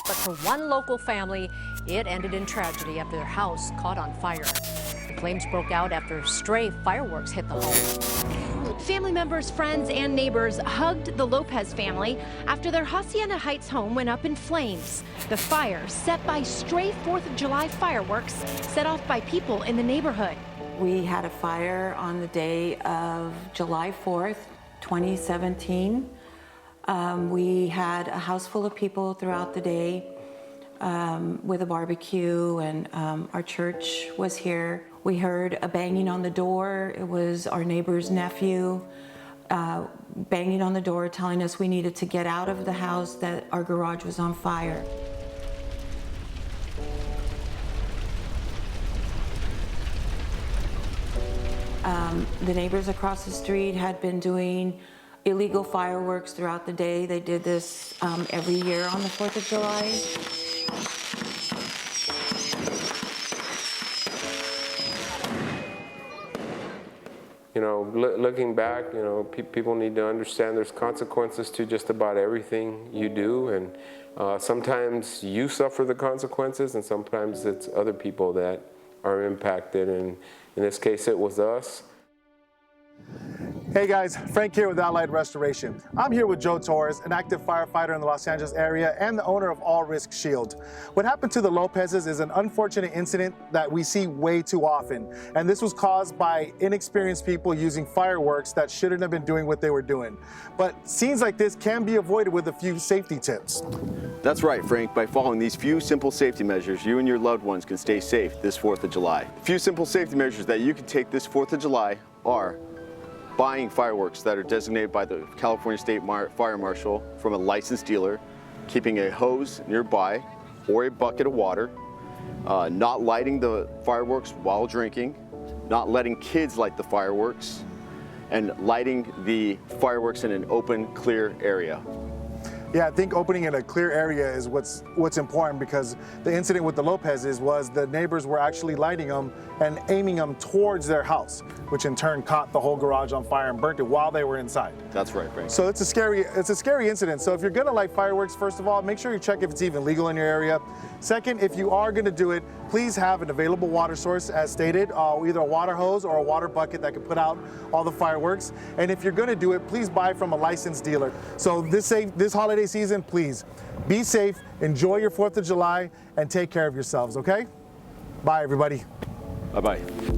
But for one local family, it ended in tragedy after their house caught on fire. The flames broke out after stray fireworks hit the home. Family members, friends, and neighbors hugged the Lopez family after their Hacienda Heights home went up in flames. The fire, set by stray 4th of July fireworks, set off by people in the neighborhood. We had a fire on the day of July 4th, 2017. We had a house full of people throughout the day with a barbecue, and our church was here. We heard a banging on the door. It was our neighbor's nephew banging on the door, telling us we needed to get out of the house, that our garage was on fire. The neighbors across the street had been doing illegal fireworks throughout the day. They did this every year on the 4th of July. You know, looking back, you know, people need to understand there's consequences to just about everything you do, and sometimes you suffer the consequences, and sometimes it's other people that are impacted, and in this case it was us. Hey guys, Frank here with Allied Restoration. I'm here with Joe Torres, an active firefighter in the Los Angeles area and the owner of All Risk Shield. What happened to the Lopez's is an unfortunate incident that we see way too often. And this was caused by inexperienced people using fireworks that shouldn't have been doing what they were doing. But scenes like this can be avoided with a few safety tips. That's right, Frank. By following these few simple safety measures, you and your loved ones can stay safe this 4th of July. A few simple safety measures that you can take this 4th of July are buying fireworks that are designated by the California State Fire Marshal from a licensed dealer, keeping a hose nearby or a bucket of water, not lighting the fireworks while drinking, not letting kids light the fireworks, and lighting the fireworks in an open, clear area. Yeah, I think opening in a clear area is what's important, because the incident with the Lopez's was the neighbors were actually lighting them and aiming them towards their house, which in turn caught the whole garage on fire and burnt it while they were inside. That's right, Frank. So it's a scary incident. So if you're gonna light fireworks, first of all, make sure you check if it's even legal in your area. Second, if you are gonna do it, please have an available water source as stated, either a water hose or a water bucket that can put out all the fireworks. And if you're gonna do it, please buy from a licensed dealer. So this holiday season, please be safe, enjoy your 4th of July, and take care of yourselves, okay? Bye, everybody. Bye-bye.